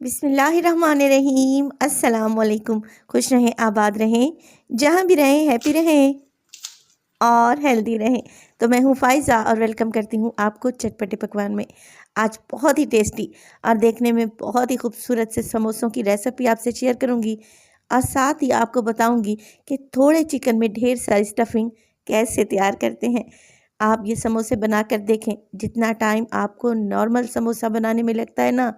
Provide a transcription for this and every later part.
बिस्मिल्लाहिर्रहमानिर्रहीम। अस्सलाम वालेकुम। खुश रहें, आबाद रहें, जहाँ भी रहें हैप्पी रहें और हेल्दी रहें। तो मैं हूँ फ़ाइज़ा और वेलकम करती हूँ आपको चटपटे पकवान में। आज बहुत ही टेस्टी और देखने में बहुत ही खूबसूरत से समोसों की रेसिपी आपसे शेयर करूँगी और साथ ही आपको बताऊँगी कि थोड़े चिकन में ढेर सारी स्टफिंग कैसे तैयार करते हैं। आप ये समोसे बना कर देखें, जितना टाइम आपको नॉर्मल समोसा बनाने में लगता है ना,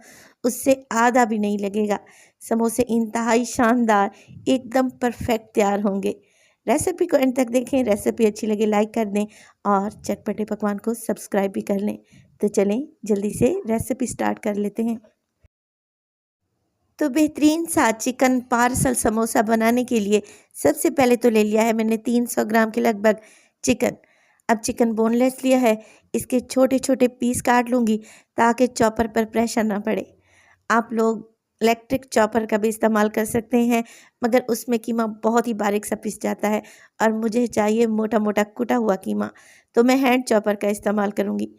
उससे आधा भी नहीं लगेगा। समोसे इंतहाई शानदार, एकदम परफेक्ट तैयार होंगे। रेसिपी को एंड तक देखें। रेसिपी अच्छी लगे लाइक कर दें और चटपटे पकवान को सब्सक्राइब भी कर लें। तो चलें जल्दी से रेसिपी स्टार्ट कर लेते हैं। तो बेहतरीन सा चिकन पार्सल समोसा बनाने के लिए सबसे पहले तो ले लिया है मैंने 300 ग्राम के लगभग चिकन। अब चिकन बोनलेस लिया है, इसके छोटे छोटे पीस काट लूँगी ताकि चॉपर पर प्रेशर ना पड़े। आप लोग इलेक्ट्रिक चॉपर का भी इस्तेमाल कर सकते हैं, मगर उसमें कीमा बहुत ही बारीक सा पिस जाता है और मुझे चाहिए मोटा मोटा कुटा हुआ कीमा, तो मैं हैंड चॉपर का इस्तेमाल करूँगी।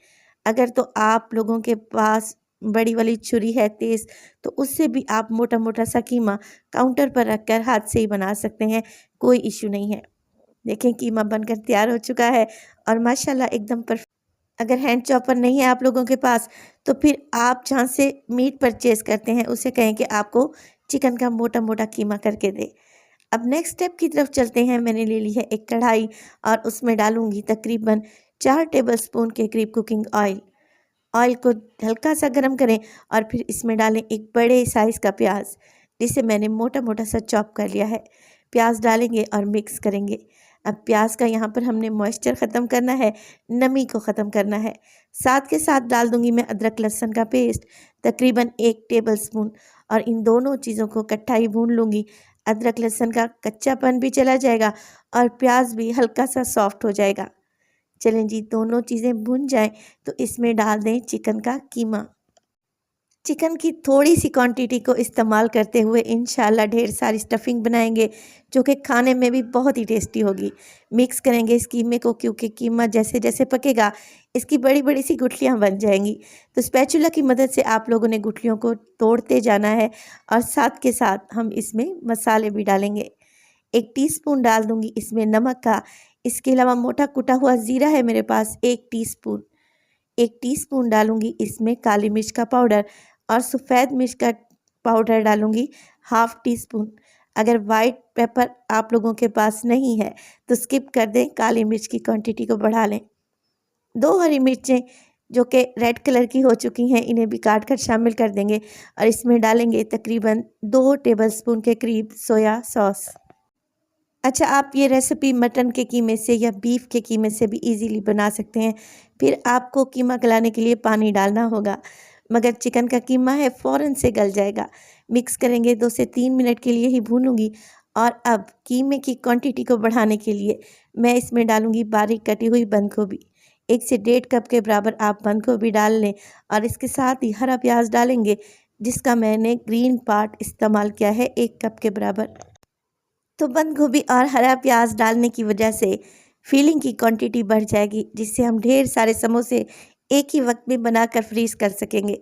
अगर तो आप लोगों के पास बड़ी वाली छुरी है तेज़, तो उससे भी आप मोटा मोटा सा कीमा काउंटर पर रख कर हाथ से ही बना सकते हैं, कोई इशू नहीं है। देखें कीमा बनकर तैयार हो चुका है और माशाल्लाह एकदम परफेक्ट। अगर हैंड चॉपर नहीं है आप लोगों के पास, तो फिर आप जहाँ से मीट परचेज़ करते हैं उसे कहें कि आपको चिकन का मोटा मोटा कीमा करके दे। अब नेक्स्ट स्टेप की तरफ चलते हैं। मैंने ले ली है एक कढ़ाई और उसमें डालूंगी तकरीबन 4 टेबलस्पून के करीब कुकिंग ऑयल। ऑयल को हल्का सा गर्म करें और फिर इसमें डालें एक बड़े साइज़ का प्याज, जिसे मैंने मोटा मोटा सा चॉप कर लिया है। प्याज डालेंगे और मिक्स करेंगे। अब प्याज का यहाँ पर हमने मॉइस्चर ख़त्म करना है, नमी को ख़त्म करना है। साथ के साथ डाल दूँगी मैं अदरक लहसुन का पेस्ट तकरीबन 1 टेबलस्पून और इन दोनों चीज़ों को इकट्ठा ही भून लूँगी। अदरक लहसुन का कच्चापन भी चला जाएगा और प्याज भी हल्का सा सॉफ्ट हो जाएगा। चलें जी, दोनों चीज़ें भुन जाएं तो इसमें डाल दें चिकन का कीमा। चिकन की थोड़ी सी क्वांटिटी को इस्तेमाल करते हुए इंशाल्लाह ढेर सारी स्टफिंग बनाएंगे, जो कि खाने में भी बहुत ही टेस्टी होगी। मिक्स करेंगे इस कीमे को, क्योंकि कीमा जैसे जैसे पकेगा इसकी बड़ी बड़ी सी गुठलियाँ बन जाएंगी। तो स्पैचुला की मदद से आप लोगों ने गुठलियों को तोड़ते जाना है और साथ के साथ हम इसमें मसाले भी डालेंगे। 1 टीस्पून डाल दूंगी इसमें नमक का। इसके अलावा मोटा कुटा हुआ ज़ीरा है मेरे पास 1 टीस्पून। 1 टीस्पून डालूंगी इसमें काली मिर्च का पाउडर और सफ़ेद मिर्च का पाउडर डालूंगी हाफ़ टी स्पून। अगर वाइट पेपर आप लोगों के पास नहीं है तो स्किप कर दें, काली मिर्च की क्वांटिटी को बढ़ा लें। 2 हरी मिर्चें जो कि रेड कलर की हो चुकी हैं, इन्हें भी काट कर शामिल कर देंगे और इसमें डालेंगे तकरीबन 2 टेबलस्पून के करीब सोया सॉस। अच्छा, आप ये रेसिपी मटन के कीमे से या बीफ के कीमे से भी इजीली बना सकते हैं। फिर आपको कीमा गलाने के लिए पानी डालना होगा, मगर चिकन का कीमा है फ़ौरन से गल जाएगा। मिक्स करेंगे, 2 से 3 मिनट के लिए ही भूनूंगी। और अब कीमे की क्वांटिटी को बढ़ाने के लिए मैं इसमें डालूंगी बारीक कटी हुई बंद गोभी। 1 से 1.5 कप के बराबर आप बंद गोभी डाल लें और इसके साथ ही हरा प्याज डालेंगे, जिसका मैंने ग्रीन पार्ट इस्तेमाल किया है 1 कप के बराबर। तो बंद गोभी और हरा प्याज डालने की वजह से फिलिंग की क्वांटिटी बढ़ जाएगी, जिससे हम ढेर सारे समोसे एक ही वक्त में बनाकर फ्रीज़ कर सकेंगे।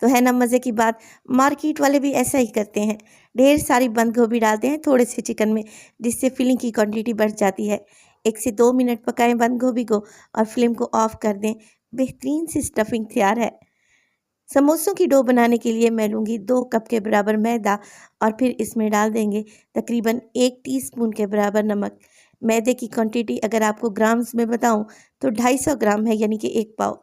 तो है ना मज़े की बात। मार्केट वाले भी ऐसा ही करते हैं, ढेर सारी बंद गोभी डालते हैं थोड़े से चिकन में, जिससे फिलिंग की क्वांटिटी बढ़ जाती है। 1 से 2 मिनट पकाएं बंद गोभी को और फ्लेम को ऑफ कर दें। बेहतरीन सी स्टफिंग तैयार है। समोसों की डो बनाने के लिए मैं लूँगी 2 कप के बराबर मैदा और फिर इसमें डाल देंगे तकरीबन 1 टीस्पून के बराबर नमक। मैदे की क्वांटिटी अगर आपको ग्राम्स में बताऊं तो 250 ग्राम है, यानी कि 1 पाव।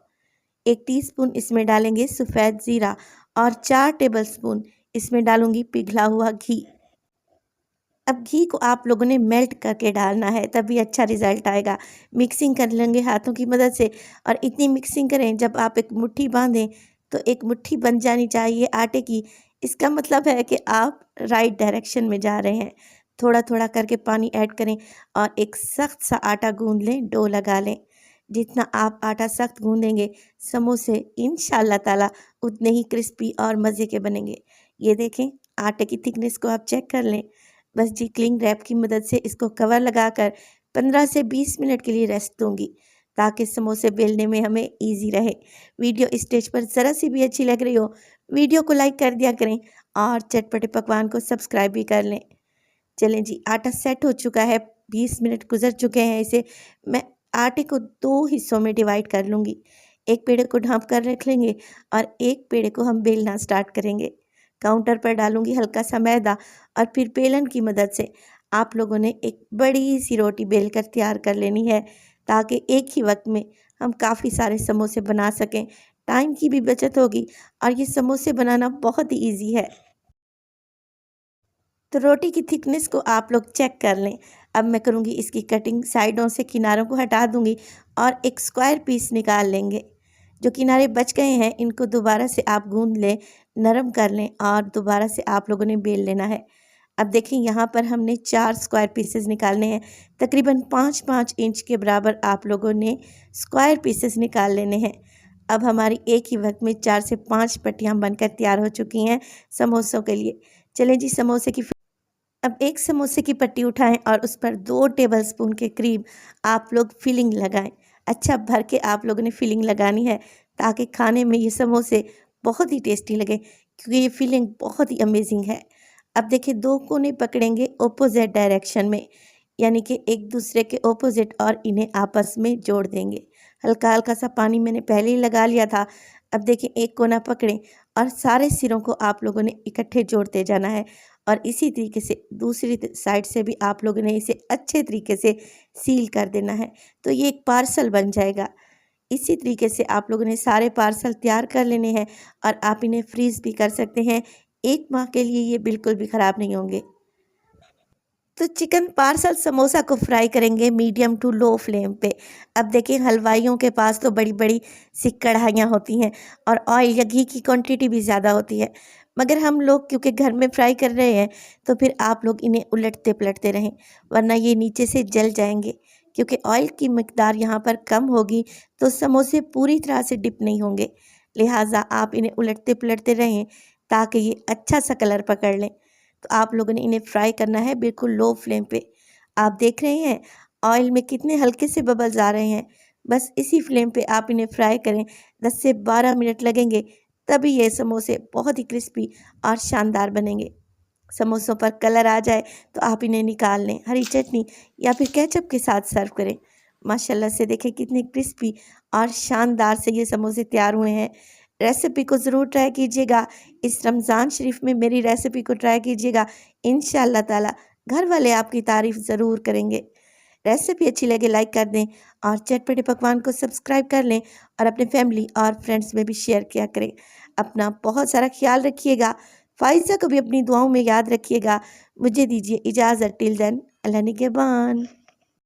1 टीस्पून इसमें डालेंगे सफ़ेद ज़ीरा और 4 टेबलस्पून इसमें डालूंगी पिघला हुआ घी। अब घी को आप लोगों ने मेल्ट करके डालना है, तभी अच्छा रिज़ल्ट आएगा। मिक्सिंग कर लेंगे हाथों की मदद से और इतनी मिक्सिंग करें जब आप एक मुट्ठी बांधें तो एक मुट्ठी बन जानी चाहिए आटे की। इसका मतलब है कि आप राइट डायरेक्शन में जा रहे हैं। थोड़ा थोड़ा करके पानी ऐड करें और एक सख्त सा आटा गूंद लें, डो लगा लें। जितना आप आटा सख्त गूंदेंगे समोसे इंशाल्लाह ताला उतने ही क्रिस्पी और मज़े के बनेंगे। ये देखें, आटे की थिकनेस को आप चेक कर लें। बस जी, क्लिंग रैप की मदद से इसको कवर लगाकर 15 से 20 मिनट के लिए रेस्ट दूंगी, ताकि समोसे बेलने में हमें इजी रहे। वीडियो स्टेज पर ज़रा सी भी अच्छी लग रही हो, वीडियो को लाइक कर दिया करें और चटपटे पकवान को सब्सक्राइब भी कर लें। चलें जी, आटा सेट हो चुका है, 20 मिनट गुजर चुके हैं। इसे मैं आटे को 2 हिस्सों में डिवाइड कर लूँगी। एक पेड़े को ढाँप कर रख लेंगे और एक पेड़े को हम बेलना स्टार्ट करेंगे। काउंटर पर डालूँगी हल्का सा मैदा और फिर बेलन की मदद से आप लोगों ने एक बड़ी सी रोटी बेल कर तैयार कर लेनी है, ताकि एक ही वक्त में हम काफ़ी सारे समोसे बना सकें। टाइम की भी बचत होगी और ये समोसे बनाना बहुत ही ईजी है। तो रोटी की थिकनेस को आप लोग चेक कर लें। अब मैं करूँगी इसकी कटिंग, साइडों से किनारों को हटा दूँगी और एक स्क्वायर पीस निकाल लेंगे। जो किनारे बच गए हैं इनको दोबारा से आप गूँध लें, नरम कर लें और दोबारा से आप लोगों ने बेल लेना है। अब देखें, यहाँ पर हमने 4 स्क्वायर पीसेस निकालने हैं। तकरीबन 5-5 इंच के बराबर आप लोगों ने स्क्वायर पीसेस निकाल लेने हैं। अब हमारी एक ही वक्त में 4 से 5 पट्टियाँ बनकर तैयार हो चुकी हैं समोसों के लिए। चलें जी, समोसे की अब एक समोसे की पट्टी उठाएं और उस पर 2 टेबलस्पून के करीब आप लोग फिलिंग लगाएं। अच्छा भर के आप लोगों ने फिलिंग लगानी है, ताकि खाने में ये समोसे बहुत ही टेस्टी लगे, क्योंकि ये फिलिंग बहुत ही अमेजिंग है। अब देखिए, 2 कोने पकड़ेंगे ऑपोजिट डायरेक्शन में, यानी कि एक दूसरे के ऑपोजिट, और इन्हें आपस में जोड़ देंगे। हल्का हल्का सा पानी मैंने पहले ही लगा लिया था। अब देखिए, एक कोना पकड़ें और सारे सिरों को आप लोगों ने इकट्ठे जोड़ते जाना है और इसी तरीके से दूसरी साइड से भी आप लोगों ने इसे अच्छे तरीके से सील कर देना है, तो ये एक पार्सल बन जाएगा। इसी तरीके से आप लोगों ने सारे पार्सल तैयार कर लेने हैं और आप इन्हें फ्रीज़ भी कर सकते हैं। 1 माह के लिए ये बिल्कुल भी ख़राब नहीं होंगे। तो चिकन पार्सल समोसा को फ्राई करेंगे मीडियम टू लो फ्लेम पे। अब देखिए, हलवाइयों के पास तो बड़ी बड़ी सी कढ़ाइयाँ होती हैं और ऑयल या घी की क्वांटिटी भी ज़्यादा होती है, मगर हम लोग क्योंकि घर में फ्राई कर रहे हैं तो फिर आप लोग इन्हें उलटते पलटते रहें, वरना ये नीचे से जल जाएंगे। क्योंकि ऑयल की मिकदार यहाँ पर कम होगी तो समोसे पूरी तरह से डिप नहीं होंगे, लिहाजा आप इन्हें उलटते पलटते रहें ताकि ये अच्छा सा कलर पकड़ लें। तो आप लोगों ने इन्हें फ्राई करना है बिल्कुल लो फ्लेम पे। आप देख रहे हैं ऑयल में कितने हल्के से बबल्स आ रहे हैं। बस इसी फ्लेम पे आप इन्हें फ्राई करें, 10 से 12 मिनट लगेंगे, तभी ये समोसे बहुत ही क्रिस्पी और शानदार बनेंगे। समोसों पर कलर आ जाए तो आप इन्हें निकाल लें, हरी चटनी या फिर केचप के साथ सर्व करें। माशाल्लाह से देखें कितने क्रिस्पी और शानदार से ये समोसे तैयार हुए हैं। रेसिपी को ज़रूर ट्राई कीजिएगा। इस रमज़ान शरीफ में मेरी रेसिपी को ट्राई कीजिएगा। इंशाअल्लाह ताला घर वाले आपकी तारीफ़ ज़रूर करेंगे। रेसिपी अच्छी लगे लाइक कर दें और चटपटे पकवान को सब्सक्राइब कर लें और अपने फैमिली और फ्रेंड्स में भी शेयर किया करें। अपना बहुत सारा ख्याल रखिएगा। फ़ाइज़ा को भी अपनी दुआओं में याद रखिएगा। मुझे दीजिए इजाज़त, टिल देन, अल्लाह निगहबान।